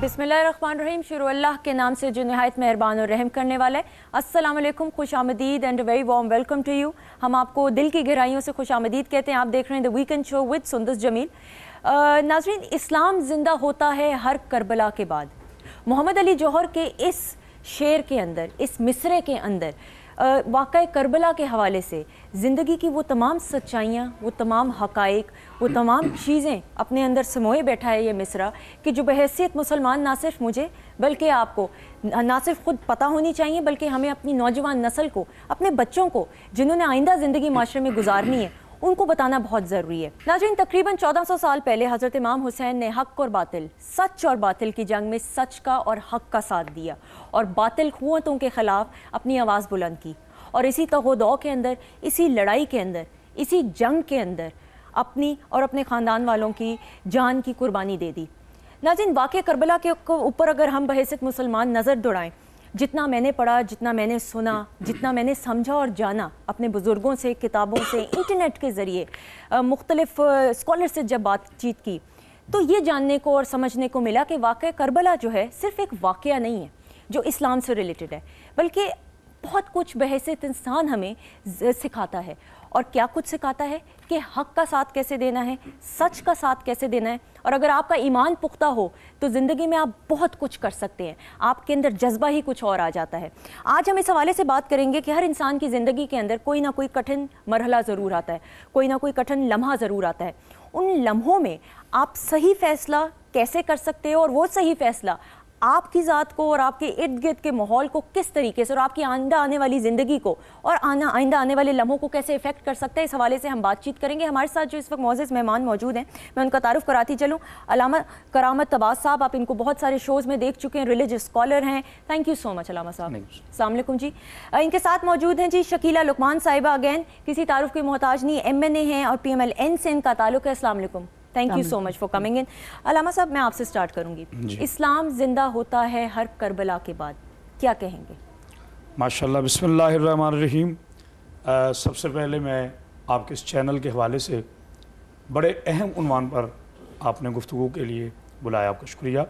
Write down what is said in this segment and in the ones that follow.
बिस्मिल्लाहिर्रहमानिर्रहीम। शुरू अल्लाह के नाम से जो निहायत मेहरबान और रहम करने वाला है। अस्सलाम वालेकुम, खुश आमदीद and very warm welcome to you. हम आपको दिल की गहराइयों से खुश आमदीद कहते हैं। आप देख रहे हैं the weekend show with Sundas Jamil. नाज़रीन, इस्लाम ज़िंदा होता है हर करबला के बाद। मोहम्मद अली जौहर के इस शेर के अंदर, इस मिसरे के अंदर वाक़या करबला के हवाले से ज़िंदगी की वो तमाम सच्चाइयाँ, वो तमाम हक़ाइक़, वो तमाम चीज़ें अपने अंदर समोए बैठा है ये मिसरा कि जो बहैसियत मुसलमान ना सिर्फ मुझे बल्कि आपको ना सिर्फ ख़ुद पता होनी चाहिए, बल्कि हमें अपनी नौजवान नस्ल को, अपने बच्चों को जिन्होंने आइंदा ज़िंदगी माशरे में गुजारनी है, उनको बताना बहुत ज़रूरी है। नाज़रीन, तकरीबन 1400 साल पहले हज़रत इमाम हुसैन ने हक़ और बातिल, सच और बातिल की जंग में सच का और हक़ का साथ दिया और बातिल क़ुव्वतों के ख़िलाफ़ अपनी आवाज़ बुलंद की और इसी तगोदौ के अंदर, इसी लड़ाई के अंदर, इसी जंग के अंदर अपनी और अपने ख़ानदान वालों की जान की कुर्बानी दे दी। नाज़रीन, वाक़या करबला के ऊपर अगर हम बहैसियत मुसलमान नज़र दौड़ाएँ, जितना मैंने पढ़ा, जितना मैंने सुना, जितना मैंने समझा और जाना अपने बुज़ुर्गों से, किताबों से, इंटरनेट के ज़रिए मुख्तलिफ़ स्कॉलर से जब बातचीत की, तो ये जानने को और समझने को मिला कि वाक़या करबला जो है सिर्फ़ एक वाक़या नहीं है जो इस्लाम से रिलेटेड है, बल्कि बहुत कुछ बहैसियत इंसान हमें सिखाता है। और क्या कुछ सिखाता है कि हक़ का साथ कैसे देना है, सच का साथ कैसे देना है। और अगर आपका ईमान पुख्ता हो तो ज़िंदगी में आप बहुत कुछ कर सकते हैं, आपके अंदर जज्बा ही कुछ और आ जाता है। आज हम इस हवाले से बात करेंगे कि हर इंसान की ज़िंदगी के अंदर कोई ना कोई कठिन मरहला ज़रूर आता है, कोई ना कोई कठिन लम्हा ज़रूर आता है। उन लम्हों में आप सही फ़ैसला कैसे कर सकते हो और वो सही फ़ैसला आपकी ज़ात को और आपके इर्द गिर्द के माहौल को किस तरीके से और आपकी आइंदा आने वाली ज़िंदगी को और आइंदा आने वाले लम्हों को कैसे इफ़ेक्ट कर सकता है, इस हवाले से हम बातचीत करेंगे। हमारे साथ जो इस वक्त मौजूद मेहमान मौजूद हैं, मैं उनका तारुफ कराती चलूँ। अल्लामा करामत तबास साहब, आप इनको बहुत सारे शोज़ में देख चुके हैं, रिलीजियस स्कॉलर हैं। थैंक यू सो मच अल्लामा साहब। अस्सलाम वालेकुम जी। इनके साथ मौजूद हैं जी शकीला लुकमान साहिबा, अगैन किसी तारुफ की मोहताज नहीं, MNA हैं और PMLN से इनका ताल्लुक़ है। अस्सलाम वालेकुम, thank you so much for coming in. अल्लामा साहब, मैं आपसे स्टार्ट करूंगी। इस्लाम जिंदा होता है हर करबला के बाद, क्या कहेंगे? माशाल्लाह, बिस्मिल्लाहिर्रहमानिर्रहीम। सबसे पहले मैं आपके इस चैनल के हवाले से बड़े अहम उन्वान पर आपने गुफ्तगू के लिए बुलाया, आपका शुक्रिया।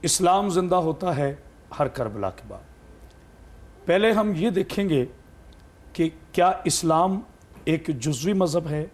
इस्लाम ज़िंदा होता है हर करबला के बाद। पहले हम ये देखेंगे कि क्या इस्लाम एक जुज़वी मज़हब है,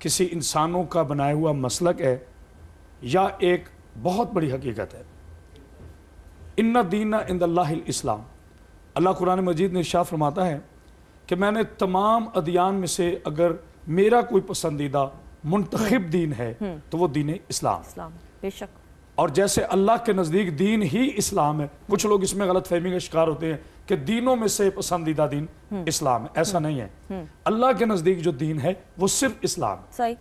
किसी इंसानों का बनाया हुआ मसलक है, या एक बहुत बड़ी हकीकत है। इन्ना दीना इंदल्लाहिल इस्लाम। अल्लाह कुरान मजीद ने इरशाद फरमाता है कि मैंने तमाम अदियान में से अगर मेरा कोई पसंदीदा मुंतखब दीन है तो वो दीन इस्लाम। बेशक। और जैसे अल्लाह के नज़दीक दीन ही इस्लाम है, कुछ लोग इसमें गलत फहमी का शिकार होते हैं कि दीनों में से पसंदीदा दीन इस्लाम है। ऐसा नहीं है। अल्लाह के नज़दीक जो दीन है वो सिर्फ इस्लाम है। सही।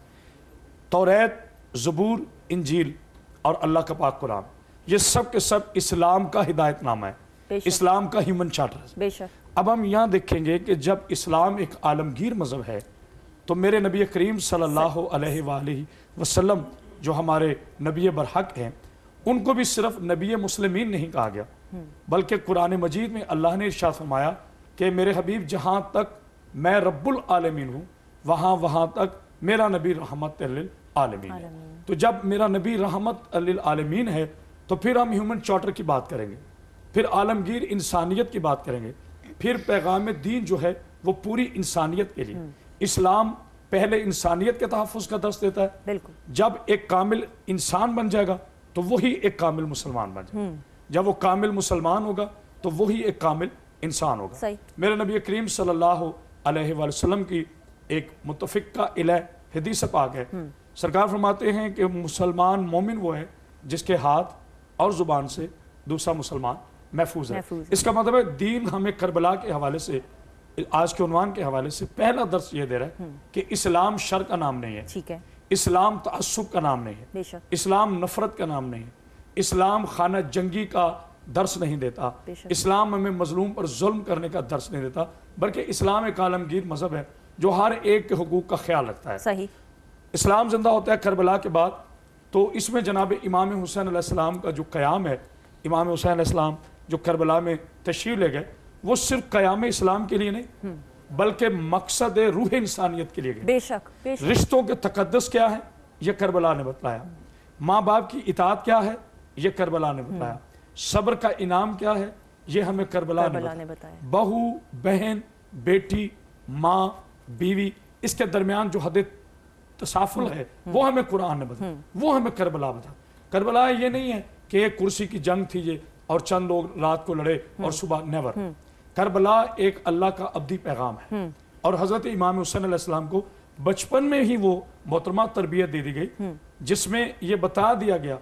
तौरात, ज़बूर, इंजील और अल्लाह का पाक कुरान, ये सब के सब इस्लाम का हिदायतनामा है, इस्लाम का ह्यूमन चार्टर है। बेशक। अब हम यहाँ देखेंगे कि जब इस्लाम एक आलमगीर मज़हब है तो मेरे नबी करीम सल्लल्लाहु अलैहि वसल्लम जो हमारे नबी बरहक हैं, उनको भी सिर्फ नबी मुस्लिमीन नहीं कहा गया, बल्कि कुरान मजीद में अल्लाह ने इरशाद फरमाया कि मेरे हबीब जहाँ तक मैं रब्बुल आलमीन हूँ वहाँ तक मेरा नबी रहमत लिल आलमीन है। तो जब मेरा नबी रहमत लिल आलमीन है तो फिर हम ह्यूमन चार्टर की बात करेंगे, फिर आलमगीर इंसानियत की बात करेंगे, फिर पैगाम दीन जो है वो पूरी इंसानियत के लिए। इस्लाम पहले इंसानियत के तहफ़्फ़ुज़ का दर्स देता है। बिल्कुल। जब एक कामिल इंसान बन जाएगा तो वही एक कामिल मुसलमान बन जाएगा। जब वो कामिल मुसलमान होगा तो वही एक कामिल इंसान होगा। मेरे नबी करीम सल्लल्लाहु अलैहि वसल्लम की एक मुत्तफ़िक़ा इलैह हदीस पाक है। सरकार फरमाते हैं कि मुसलमान मोमिन वो है जिसके हाथ और ज़ुबान से दूसरा मुसलमान महफूज है। इसका मतलब है दीन हमें करबला के हवाले से, आज के उन्वान के हवाले से पहला दर्स ये दे रहा है कि इस्लाम शर का नाम नहीं है। ठीक है। इस्लाम तअस्सुब का नाम नहीं है। इस्लाम नफरत का नाम नहीं है। इस्लाम खाना जंगी का दर्स नहीं देता। इस्लाम हमें मजलूम पर जुल्म करने का दर्स नहीं देता, बल्कि इस्लाम एक आलमगीर मजहब है जो हर एक के हुकूक का ख्याल रखता है। सही। इस्लाम जिंदा होता है करबला के बाद, तो इसमें जनाब इमाम हुसैन अलैहिस्सलाम का जो क़याम है, इमाम हुसैन अलैहिस्सलाम जो करबला में तशरीफ़ ले गए, वो सिर्फ क़याम इस्लाम के लिए नहीं बल्कि मकसद रूह इंसानियत के लिए गए। बेशक। रिश्तों के तकद्दुस क्या है ये करबला ने बताया, माँ बाप की इताअत क्या है ये करबला ने बताया। सब्र का इनाम क्या है, ये हमें करबला ने बताया। बहू, बहन, बेटी, माँ, बीवी, इसके दरमियान जो हद तसाफुल है वो हमें कुरान ने बताया, वो हमें करबला बताया। करबला ये नहीं है कि एक कुर्सी की जंग थी ये और चंद लोग रात को लड़े और सुबह, नेवर। करबला एक अल्लाह का अब्दी पैगाम है और हजरत इमाम हुसैन अलैहिस्सलाम को बचपन में ही वो मोहतरमा तरबियत दे दी गई जिसमें ये बता दिया गया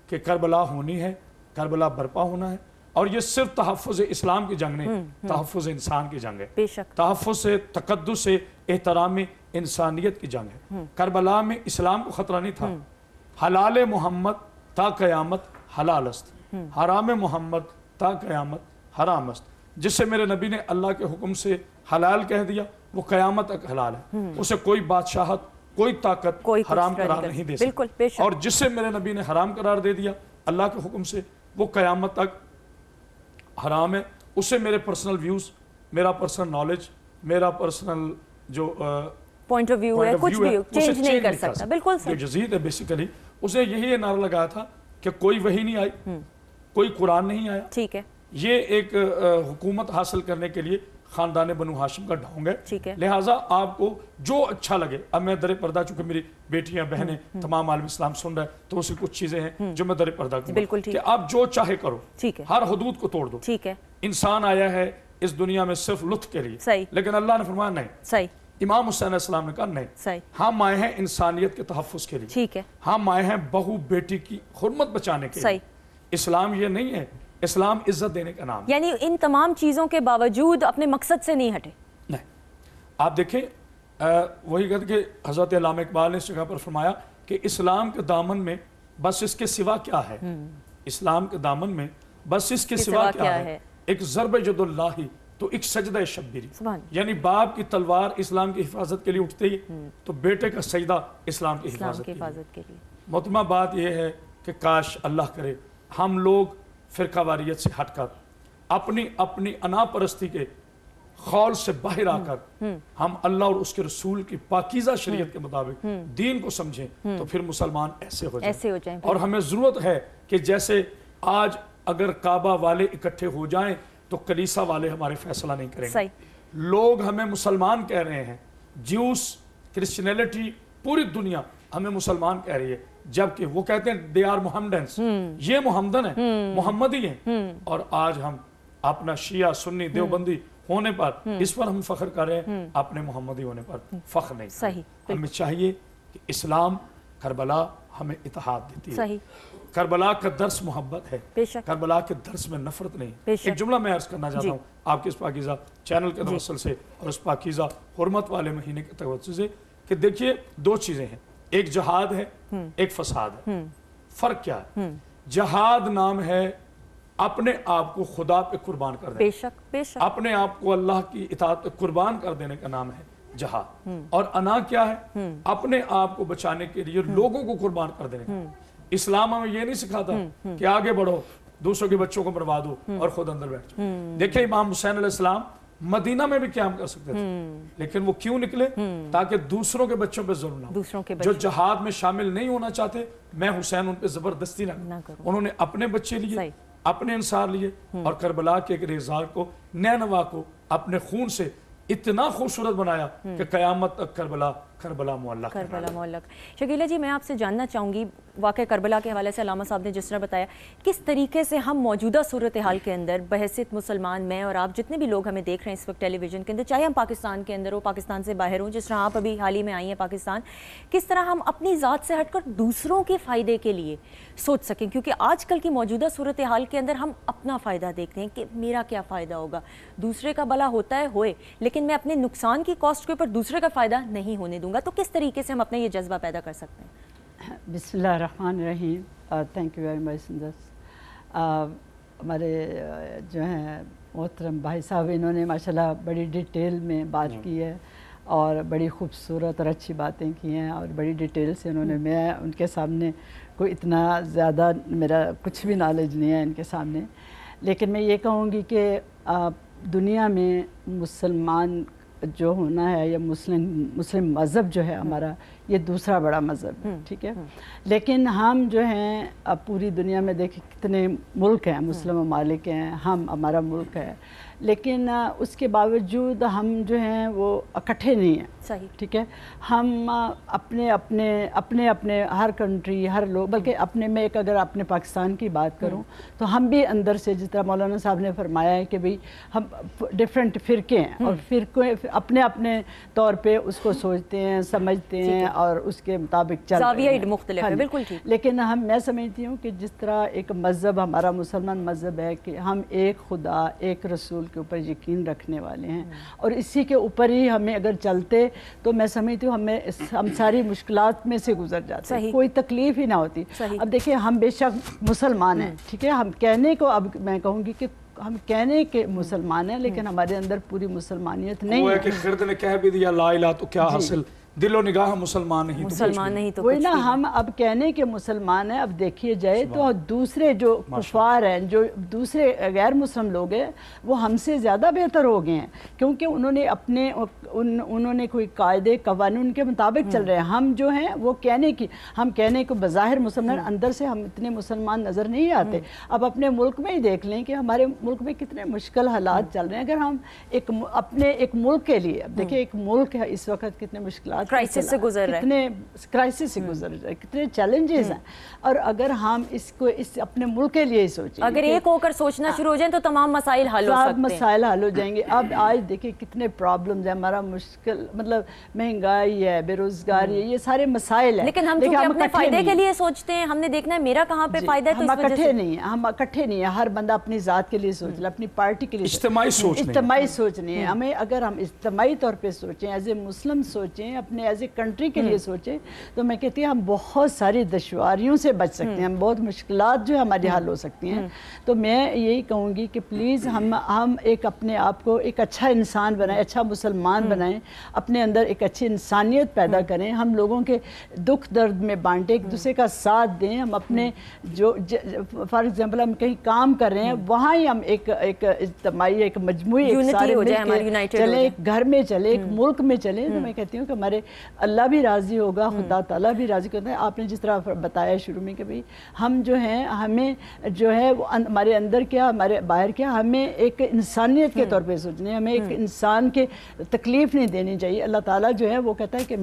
कि करबला होनी है, करबला बर्पा होना है। और ये सिर्फ तहफ़्फ़ुज़ इस्लाम की जंग नहीं, तहफ़्फ़ुज़ इंसान की जंग है, तहफ़्फ़ुज़ तक़द्दुस एहतराम इंसानियत की जंग है। करबला में इस्लाम को ख़तरा नहीं था। हलाल मोहम्मद ता क़यामत हलाल अस्त, हराम मोहम्मद ता क़यामत हराम अस्त। जिससे मेरे नबी ने अल्लाह के हुक्म से हलाल कह दिया वो क़यामत तक हलाल है, उसे कोई बादशाहत, कोई ताकत हराम करार नहीं दे सकती। और जिससे मेरे नबी ने हराम करार दे दिया अल्लाह के हुक्म से वो क़यामत तक हराम है। उससे मेरे पर्सनल व्यूज़, मेरा पर्सनल नॉलेज, मेरा पर्सनल जो पॉइंट ऑफ व्यू है, कुछ भी चेंज नहीं कर सकता। बिल्कुल सही। जो जजीद है बेसिकली उसे यही नारा लगाया था कि कोई वही नहीं आई, कोई कुरान नहीं आया। ठीक है, ये एक हुकूमत हासिल करने के लिए खानदान बनु हाशिम का ढोंग है। ठीक है, लिहाजा आपको जो अच्छा लगे, अब मैं दर पर्दा, चूंकि मेरी बेटियां बहनें तमाम आलम इस्लाम सुन रहे हैं तो उसकी कुछ चीजें हैं जो मैं दर पर्दा बिल्कुल ठीक कि आप जो चाहे करो, ठीक है, हर हदूद को तोड़ दो। ठीक है, इंसान आया है इस दुनिया में सिर्फ लुत्फ के लिए, सही, लेकिन अल्लाह ने फरमाया नहीं। सही। इमाम हुसैन अलैहिस्सलाम ने कहा नहीं, सही, हम आए हैं इंसानियत के तहफ़्फ़ुज़ के लिए, ठीक है, हम आए हैं बहू बेटी की हुर्मत बचाने के लिए। इस्लाम ये नहीं है, इस्लाम इज्जत देने का नाम। यानी इन तमाम चीजों के बावजूद अपने मकसद से नहीं हटे। नहीं, आप देखें वही कहते कि हजरत अल्लामा इकबाल ने इस जगह पर फरमाया कि इस्लाम के दामन में बस इसके सिवा क्या है, इस्लाम के दामन में बस इसके सिवा क्या है। एक ज़रब जदुल्लाही तो एक सजदा शब्बीरी, यानी बाप की तलवार इस्लाम की हिफाजत के लिए उठते ही तो बेटे का सजदा इस्लाम की हिफाजत के लिए। मोहतरमा बात यह है कि काश अल्लाह करे हम लोग फ़िरक़ावारियत से हटकर अपनी अपनी अनापरस्ती के खौल से बाहर आकर हम अल्लाह और उसके रसूल की पाकीज़ा शरीयत के मुताबिक दीन को समझें तो फिर मुसलमान ऐसे हो जाएं। और हमें ज़रूरत है कि जैसे आज अगर काबा वाले इकट्ठे हो जाएं तो कलीसा वाले हमारे फैसला नहीं करेंगे। लोग हमें मुसलमान कह रहे हैं, ज्यूस, क्रिश्चियनिटी, पूरी दुनिया हमें मुसलमान कह रही है, जबकि वो कहते हैं दे आर मोहम्मदन्स, ये मोहम्मदन है, मोहम्मदी हैं। और आज हम अपना शिया, सुन्नी, देवबंदी होने पर इस पर हम फख्र कर रहे हैं, अपने मोहम्मदी होने पर फख्र नहीं। सही, हमें चाहिए कि इस्लाम करबला हमें इत्तेहाद देती है। करबला का दर्स मोहब्बत है, करबला के दर्स में नफरत नहीं। एक जुमला मैं अर्ज करना चाहता हूँ आपके इस पाकीज़ा चैनल के तवस्सुल से और उस पाकीज़ा हुर्मत वाले महीने के तवस्सुल से कि देखिए दो चीजें हैं, एक जहाद है, एक फसाद है। फर्क क्या है? जहाद नाम है अपने आप को खुदा पे कुर्बान कर देना, बेशक अपने आप को अल्लाह की इताअत पे कुर्बान कर देने का नाम है जहाद। और अना क्या है? अपने आप को बचाने के लिए लोगों को कुर्बान कर देने का। इस्लाम हमें ये नहीं सिखाता कि आगे बढ़ो, दूसरों के बच्चों को मरवा दो और खुद अंदर बैठ जाओ। देखिए इमाम हुसैन अलैहिस्सलाम मदीना में भी क़याम कर सकते थे, लेकिन वो क्यों निकले? ताकि दूसरों के बच्चों पे जुल्म ना हो। जो जहाद में शामिल नहीं होना चाहते, मैं हुसैन उन पे जबरदस्ती ना करूं। उन्होंने अपने बच्चे लिए, अपने अंसार लिए और करबला के एक रेज़ार को, नैनवा को अपने खून से इतना खूबसूरत बनाया कि क़यामत तक करबला करबला मुअल्लक़। शकीला जी, मैं आपसे जानना चाहूँगी, वाक़या करबला के हवाले से अल्लामा साहब ने जिस तरह बताया, किस तरीके से हम मौजूदा सूरत हाल के अंदर बहैसियत मुसलमान, मैं और आप जितने भी लोग हमें देख रहे हैं इस वक्त टेलीविज़न के अंदर, चाहे हम पाकिस्तान के अंदर हो, पाकिस्तान से बाहर हो, जिस तरह आप अभी हाल ही में आई हैं पाकिस्तान, किस तरह हम अपनी ज़ात से हटकर दूसरों के फ़ायदे के लिए सोच सकें? क्योंकि आजकल की मौजूदा सूरत हाल के अंदर हम अपना फ़ायदा देखते हैं कि मेरा क्या फ़ायदा होगा, दूसरे का भला होता है होए, लेकिन मैं अपने नुकसान की कॉस्ट के ऊपर दूसरे का फ़ायदा नहीं होने दूंगा। तो किस तरीके से हम अपना ये जज्बा पैदा कर सकते हैं? बिस्मिल्लाहिर्रहमानिर्रहीम। थैंक यू वेरी मच सुंदर। हमारे जो हैं मोहतरम भाई साहब, इन्होंने माशाल्लाह बड़ी डिटेल में बात की है और बड़ी खूबसूरत और अच्छी बातें की हैं और बड़ी डिटेल से उन्होंने, मैं उनके सामने कोई इतना ज़्यादा मेरा कुछ भी नॉलेज नहीं है इनके सामने, लेकिन मैं ये कहूँगी कि दुनिया में मुसलमान جو ہونا ہے یا مسلم مذہب جو ہے ہمارا یہ دوسرا بڑا مذہب ہے، ٹھیک ہے، لیکن ہم جو ہیں اب پوری دنیا میں دیکھیں کتنے ملک ہیں، مسلم ممالک ہیں، ہمارا ملک ہے، لیکن اس کے باوجود ہم جو ہیں وہ اکٹھے نہیں ہیں، صحیح، ٹھیک ہے، ہم اپنے اپنے ہر کنٹری، ہر لوگ، بلکہ اپنے میں ایک اگر اپنے پاکستان کی بات کروں تو ہم بھی اندر سے، جس طرح مولانا صاحب نے فرمایا ہے کہ بھئی ہم ڈیفرنٹ فرقے ہیں اور فرقے اپنے طور پہ اس کو سوچتے ہیں، سمجھتے ہیں اور اس کے مطابق چل رہے ہیں، زاویہ مختلف ہے، بالکل ٹھیک، لیکن میں سمجھتی ہوں کہ جس طرح ایک مذہب ہمارا مسلمان مذہب ہے کہ ہم ایک خدا، ایک رسول کے اوپر یقین رکھنے والے ہیں اور اسی کے اوپر ہی ہمیں اگر چلتے تو میں سمجھتی ہوں ہم ساری مشکلات میں سے گزر جاتے ہیں، کوئی تکلیف ہی نہ ہوتی۔ اب دیکھیں ہم بے شک مسلمان ہیں، ٹھیک ہے، ہم کہنے کو، اب میں کہوں گی کہ ہم کہنے کے مسلمان ہیں لیکن ہمارے اندر پوری مسلمانیت نہیں ہے۔ وہ ہے کہ خرد نے کہہ بھی دیا لا الہ تو کیا حاصل، دل و نگاہ مسلمان نہیں تو وہی نا، ہم اب کہنے کے مسلمان ہیں، اب دیکھیے جائے تو دوسرے جو کفار ہیں، جو دوسرے غیر مسلم لوگ ہیں، وہ ہم سے زیادہ بہتر ہو گئے ہیں کیونکہ انہوں نے کوئی قاعدے قوانین کے مطابق چل رہے ہیں۔ ہم جو ہیں وہ ہم کہنے کو بظاہر مسلمان، اندر سے ہم اتنے مسلمان نظر نہیں آتے۔ اب اپنے ملک میں ہی دیکھ لیں کہ ہمارے ملک میں کتنے مشکل حالات چل رہے ہیں۔ اگر ہم اپنے ایک ملک کے لیے، اب دیکھیں ایک ملک ہے اس وقت کتنے مشکلات کرائسس سے گزر رہا ہے، کتنے کرائسس سے گزر رہا ہے، کتنے چیلنجز ہیں، اور اگر ہم اس اپنے ملک کے لیے ہی سوچیں، اگر ایک ہو کر سوچنا شروع ہو جائیں تو تمام مسائل حل ہو سکتے ہیں، مسائل حل ہو جائیں گے۔ اب آج دیکھیں کتنے پرابلمز ہیں، ہمارا مشکل مطلب مہنگائی ہے، بے روزگاری ہے، یہ سارے مسائل ہیں، لیکن ہم اپنے فائدے کے لیے سوچتے ہیں، ہم نے دیکھنا ہے میرا کہاں پہ فائدہ ہے، تو ہم اکٹھے نہیں ہیں، ہر بندہ اپنی ذات کے لیے سوچ لے، اپنی پارٹی کے لیے، اجتماعی سوچ نہیں ہے ہمیں۔ اگر ہم اجتماعی طور پہ سوچیں، ایز اے مسلم سوچیں، اپنے ایز اے کنٹری کے لیے سوچیں، تو میں کہتی ہوں ہم بہت ساری دشواریوں سے بچ سکتے ہیں، ہم بہت مشکلات جو ہماری حل ہو سکتی ہیں۔ تو میں یہی کہوں گی کہ پلیز ہم ایک اپنے آپ کو ایک اچھا انسان بنائیں، اچھا مسلمان بنائیں، اپنے اندر ایک اچھی انسانیت پیدا کریں، ہم لوگوں کے دکھ درد میں بانٹیں، ایک دوسرے کا ساتھ دیں، ہم اپنے جو فار ایگزامپل ہم کہیں کام کر رہے ہیں وہاں ہی ہم ایک اجتماعی، ایک مجموعی، ایک سارے مل کے چلیں، ایک گھر میں چلیں، ایک ملک میں چلیں، تو میں کہتی ہوں کہ ہمارے اللہ بھی راضی ہوگا، خدا تعالیٰ بھی راضی کرتا ہے۔ آپ نے جس طرح بتایا شروع میں کہ بھئی ہم جو ہیں، ہمیں جو ہے ہمارے اندر کیا، ہمارے باہر کیا، ہمیں ایک انسانیت کے طور پہ سوچنا ہے، ہمیں ایک انسان کے تکلیف نہیں دینی چاہیے۔ اللہ تعالیٰ جو ہے وہ کہتا ہے کہ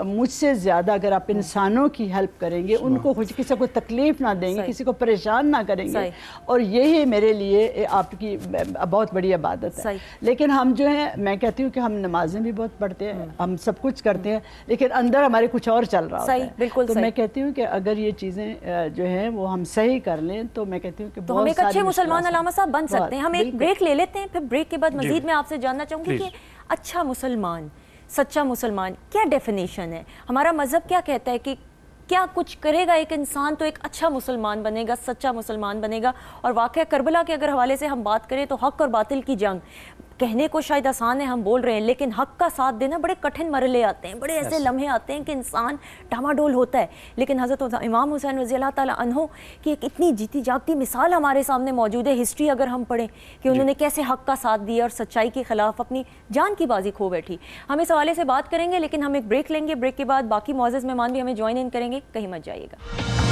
مجھ سے زیادہ اگر آپ انسانوں کی ہیلپ کریں گے، ان کو کسی کو تکلیف نہ دیں گے، کسی کو پریشان نہ کریں گے، اور یہی میرے لیے آپ کی بہت بڑی عبادت ہے۔ لیکن ہم جو ہیں، میں کہتی ہوں کہ ہم نمازیں بھی بہت پڑھتے ہیں، ہم سب کچھ کرتے ہیں، لیکن اندر ہمارے کچھ اور چل رہا ہوتا ہے۔ تو میں کہتی ہوں کہ اگر یہ چیزیں جو ہیں وہ ہم صحیح کر لیں تو میں کہتی ہوں کہ تو ہم ایک اچھے مسلمان علامہ صاحب بن سکتے ہیں۔ ہم ایک بریک لے لیتے ہیں، پھر بریک کے بعد مزید میں آپ سے جاننا چاہوں گی کہ اچھا مسلمان، سچا مسلمان کیا ڈیفینیشن ہے؟ ہمارا مذہب کیا کہتا ہے کہ کیا کچھ کرے گا ایک انسان تو ایک اچھا مسلمان بنے گا، سچا مسلمان بنے گا؟ اور واقعہ کربلا کے اگر حوالے سے ہم بات کریں تو حق اور باطل کی جنگ، کہنے کو شاید آسان ہے، ہم بول رہے ہیں، لیکن حق کا ساتھ دینا بڑے کٹھن مرحلے آتے ہیں، بڑے ایسے لمحے آتے ہیں کہ انسان ڈاماڈول ہوتا ہے۔ لیکن حضرت امام حسین رضی اللہ تعالیٰ عنہ کی ایک اتنی جیتی جاگتی مثال ہمارے سامنے موجود ہے، ہسٹری اگر ہم پڑھیں کہ انہوں نے کیسے حق کا ساتھ دیا اور سچائی کے خلاف اپنی جان کی بازی کھو بیٹھی۔ ہم اس حوالے سے بات کریں گے، لیکن ہم ایک بریک لیں گے، بریک کے بعد باقی معزز مہمان بھی ہمیں جوائن ان کریں گے، کہیں مت جائیے گا۔